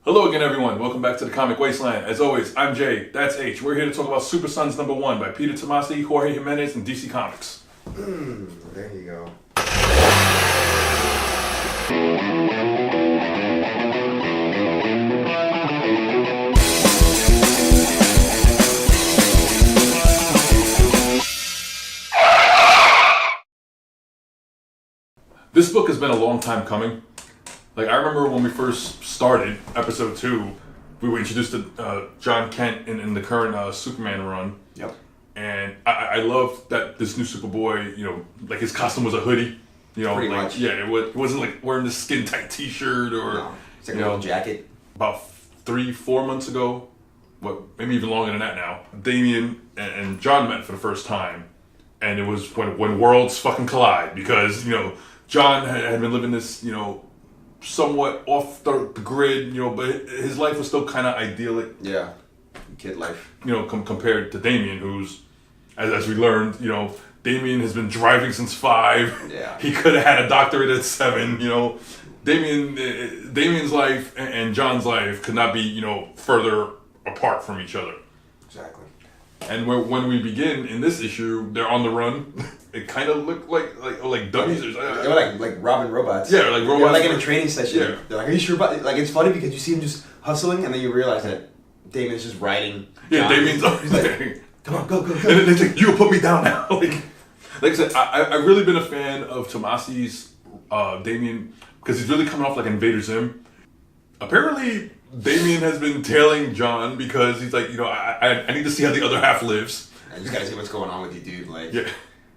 Hello again, everyone. Welcome back to the Comic Wasteland. As always, I'm Jay, that's H. We're here to talk about Super Sons #1 by Peter Tomasi, Jorge Jimenez, and DC Comics. There you go. This book has been a long time coming. Like, I remember when we first started episode 2, we were introduced to John Kent in the current Superman run. Yep. And I love that this new Superboy, like his costume was a hoodie. Pretty much. Yeah, it wasn't like wearing this skin tight T-shirt or. No, it's like a little jacket. About 3-4 months ago, maybe even longer than that now, Damian and John met for the first time, and it was when worlds fucking collide because John had been living this somewhat off the grid, but his life was still kind of idyllic. Yeah, kid life. Compared to Damian, who's, as we learned, Damian has been driving since 5. Yeah. He could have had a doctorate at 7. Damian's life and John's life could not be, further apart from each other. Exactly. And when we begin in this issue, they're on the run. It kind of looked like dummies. They were like robbing robots. Yeah, like robots. They were like in a training session. Yeah. They're like, "Are you sure about it?" Like, it's funny because you see him just hustling, and then you realize that Damon's just riding. Yeah, John. Damian's He's like, "Come on, go." And then it's like, you put me down now. like I said, I've really been a fan of Tomasi's Damian because he's really coming off like Invader Zim. Apparently, Damian has been tailing John because he's like, I need to see how the other half lives. I just gotta see what's going on with you, dude. Like, yeah.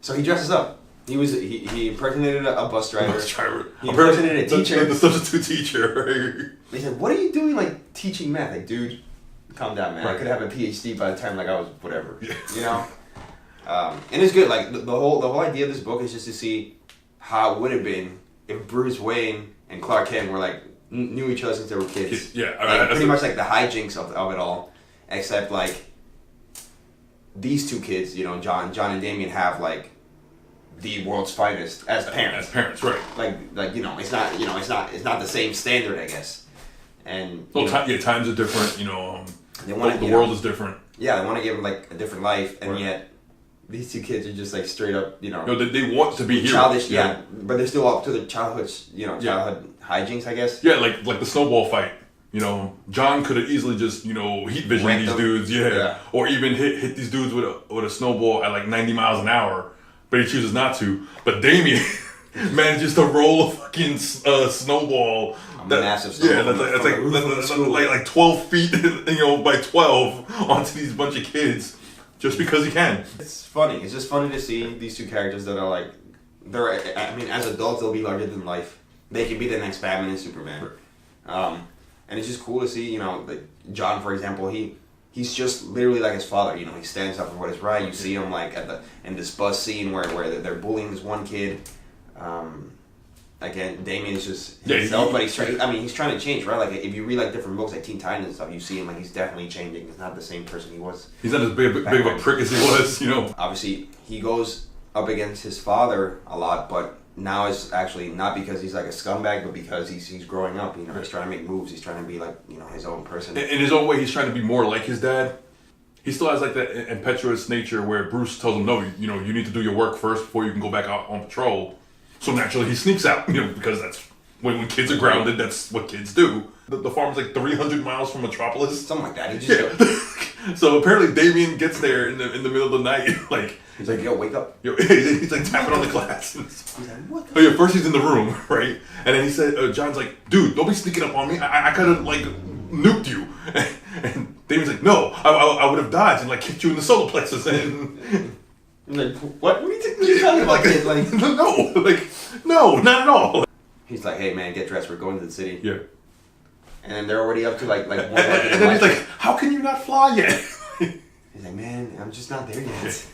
So he dresses up. He impersonated a bus driver. He Apparently, impersonated a teacher. The substitute teacher. They said, "What are you doing, like teaching math?" Like, dude, calm down, man. Right. I could have a PhD by the time like I was whatever. Yeah. And it's good. Like the whole idea of this book is just to see how it would have been if Bruce Wayne and Clark Kent were like knew each other since they were kids. Yeah, like, pretty much like the hijinks of it all, except like these two kids, John and Damian have like the world's finest as parents. As parents, right? It's not the same standard, I guess. And times are different. they want the world is different. Yeah, they want to give them like a different life, and yet these two kids are just like straight up, No, they want to be heroes. childish, yeah, but they're still up to the childhood hijinks, I guess. Yeah, like the snowball fight. John could have easily just heat vision Wrecked these them. dudes, yeah, or even hit these dudes with a snowball at like 90 miles an hour, but he chooses not to. But Damian manages to roll a fucking snowball. Massive snowball. Yeah, that's like 12 feet, by 12 onto these bunch of kids, just because he can. It's funny. It's just funny to see these two characters that are like, as adults they'll be larger than life. They can be the next Batman and Superman. And it's just cool to see, like John, for example, he's just literally like his father. He stands up for what is right. You see him like in this bus scene where they're bullying this one kid. Again, Damian is just himself, but he's trying to change, right? Like if you read like different books like Teen Titans and stuff, you see him like he's definitely changing. He's not the same person he was. He's not as big of a prick as he was, Obviously, he goes up against his father a lot, but now it's actually not because he's like a scumbag, but because he's growing up. He's trying to make moves. He's trying to be like his own person. In his own way, he's trying to be more like his dad. He still has like that impetuous nature where Bruce tells him, no, you need to do your work first before you can go back out on patrol. So naturally, he sneaks out, because that's when kids are grounded. That's what kids do. The farm's like 300 miles from Metropolis, something like that. He just So apparently, Damian gets there in the middle of the night, like. He's like, yo, wake up. He's like tapping on the glass. He's like, what? First he's in the room, right? And then he said, John's like, dude, don't be sneaking up on me. I could have, like, nuked you. And Damian's like, no, I would have dodged and, like, kicked you in the solar plexus. And I'm like, what? What are you talking about, kid? Like, no, not at all. He's like, hey, man, get dressed. We're going to the city. Yeah. And then they're already up to, like one. And then he's like, how can you not fly yet? He's like, man, I'm just not there yet.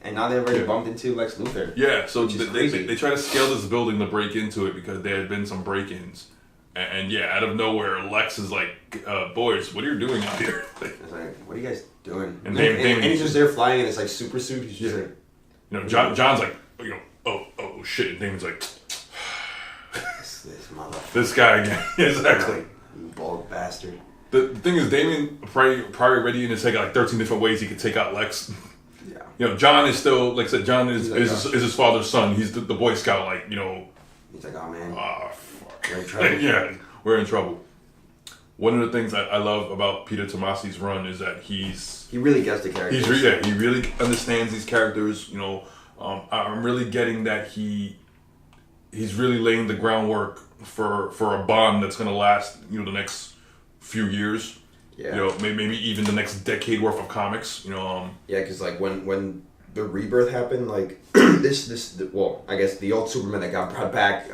And now they've already bumped into Lex Luthor. Yeah, so they try to scale this building to break into it because there had been some break-ins. And out of nowhere, Lex is like, boys, what are you doing out here? It's like, what are you guy doing? And he's just there flying in his like super suit. He's just like, John's like, oh shit. And Damon's like, this mother. This guy again. Exactly. Bald bastard. The thing is, Damien probably already in his head got like 13 different ways he could take out Lex. Yeah. You know, John is still, like I said, John is his father's son. He's the Boy Scout, like, you know. He's like, oh man. Fuck. We're in trouble. Yeah, we're in trouble. One of the things I love about Peter Tomasi's run is that he really gets the characters. He really understands these characters. You know, I'm really getting that he's really laying the groundwork for a bond that's going to last, you know, the next few years. Yeah. You know, maybe even the next decade worth of comics. You know. Yeah, because like when the rebirth happened, like well, I guess the old Superman that got brought back.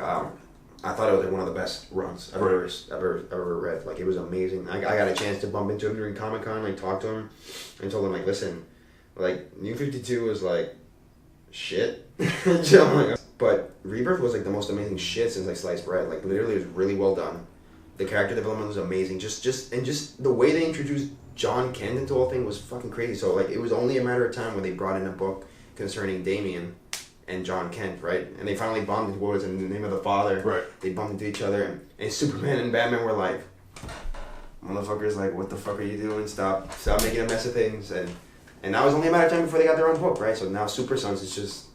I thought it was like one of the best runs I've ever read. Like, it was amazing. I got a chance to bump into him during Comic-Con, like, talk to him, and told him, like, listen, like, New 52 was, like, shit. But Rebirth was, like, the most amazing shit since, like, sliced bread. Like, literally, it was really well done. The character development was amazing. Just the way they introduced John Kent into the whole thing was fucking crazy. So, like, it was only a matter of time when they brought in a book concerning Damian and John Kent, right? And they finally bumped into what was in the name of the father. Right. They bumped into each other, and Superman and Batman were like, motherfuckers, like, what the fuck are you doing? Stop making a mess of things. And that was only a matter of time before they got their own book, right? So now Super Sons is just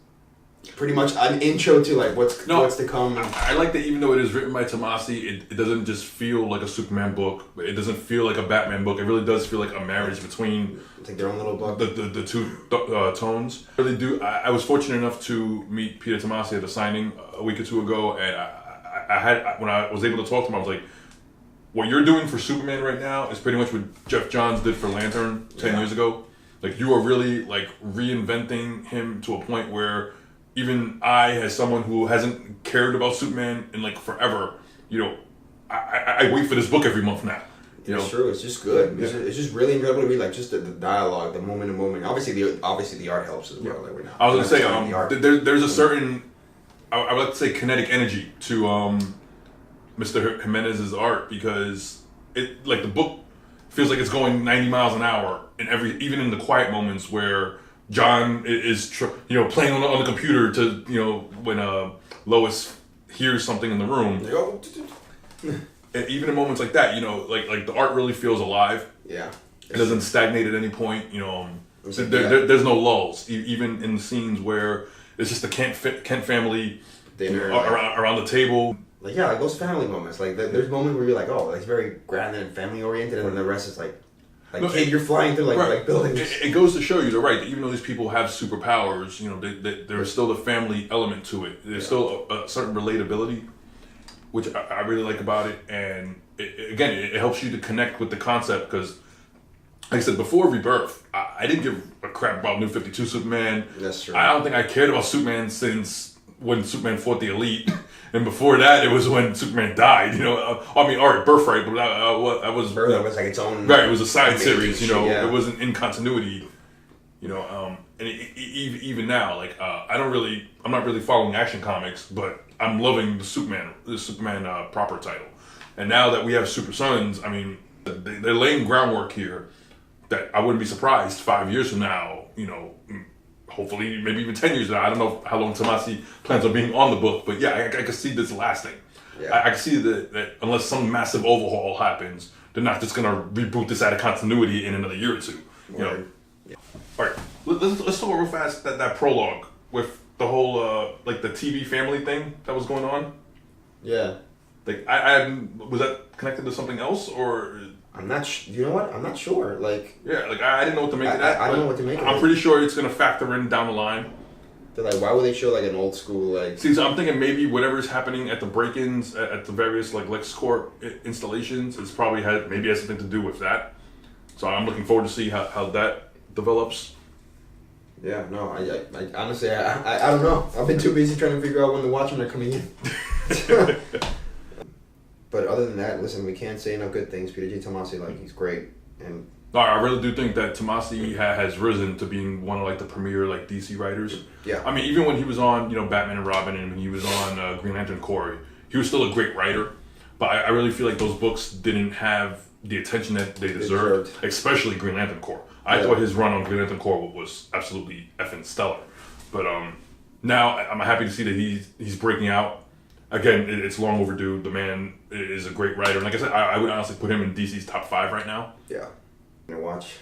pretty much an intro to, like, what's to come. I like that even though it is written by Tomasi, it doesn't just feel like a Superman book. It doesn't feel like a Batman book. It really does feel like a marriage between it's like their own little book. The two tones. I really do. I was fortunate enough to meet Peter Tomasi at a signing a week or two ago, and when I was able to talk to him, I was like, what you're doing for Superman right now is pretty much what Jeff Johns did for Lantern 10 years ago. Like, you are really, like, reinventing him to a point where even I, as someone who hasn't cared about Superman in, like, forever, you know, I wait for this book every month now. It's true. It's just good. It's just really enjoyable to read. Like, just the dialogue, the moment to moment. Obviously the art helps as well. Like, I was gonna say, there's a certain, I would like to say, kinetic energy to Mr. Jimenez's art, because it, like, the book feels like it's going 90 miles an hour in even in the quiet moments where John is playing on the computer to, you know, when Lois hears something in the room. And even in moments like that, you know, like the art really feels alive. Yeah. It doesn't stagnate at any point. You know, there's no lulls. Even in the scenes where it's just the Kent family dinner around the table. Like, yeah, like those family moments. Like, there's moments where you're like, oh, it's very grounded and family oriented, and then the rest is like, kid, you're flying through like buildings. It goes to show you, they're right. That even though these people have superpowers, you know, there's still the family element to it. There's still a certain relatability, which I really like about it. And it helps you to connect with the concept, because, like I said, before Rebirth, I didn't give a crap about New 52 Superman. That's true. I don't think I cared about Superman since when Superman fought the Elite. And before that, it was when Superman died. You know, I mean, all right, Birthright, but I was Birthright was like its own. Right, it was a side series. You know, yeah. It wasn't in continuity. You know, and even now, like, I'm not really following Action Comics, but I'm loving the Superman proper title. And now that we have Super Sons, I mean, they're laying groundwork here that I wouldn't be surprised 5 years from now. You know. Hopefully, maybe even 10 years now. I don't know how long Tomasi plans on being on the book, but yeah, I can see this lasting. Yeah. I can see that unless some massive overhaul happens, they're not just going to reboot this out of continuity in another year or two. You know? Yeah. All right, let's talk real fast that prologue with the whole like the TV family thing that was going on. Yeah. Like, was that connected to something else, or? I'm not. You know what? I'm not sure. Like, yeah, like I didn't know what to make of that. I don't know what to make of it. I'm pretty sure it's gonna factor in down the line. They're like, why would they show like an old school like? See, so I'm thinking maybe whatever's happening at the break-ins at the various like LexCorp installations is probably has something to do with that. So I'm looking forward to see how that develops. Yeah, no, I honestly I don't know. I've been too busy trying to figure out when the Watchmen are coming in. But other than that, listen, we can't say enough good things. Peter Tomasi, like, he's great, and I really do think that Tomasi has risen to being one of like the premier like DC writers. Yeah, I mean, even when he was on, you know, Batman and Robin, and when he was on Green Lantern Corps, he was still a great writer. But I really feel like those books didn't have the attention that they deserved, especially Green Lantern Corps. I thought his run on Green Lantern Corps was absolutely effing stellar. But now I'm happy to see that he's breaking out. again, it's long overdue. The man is a great writer, and like I said, I would honestly put him in DC's top 5 right now. Yeah. Gonna watch.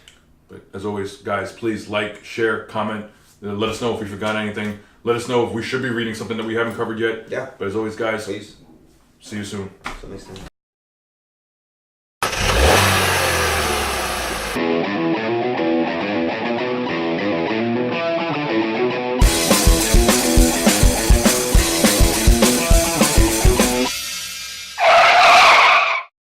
But as always, guys, please like, share, comment. Let us know if we forgot anything. Let us know if we should be reading something that we haven't covered yet. Yeah. But as always, guys, Please. see you soon. Till next time.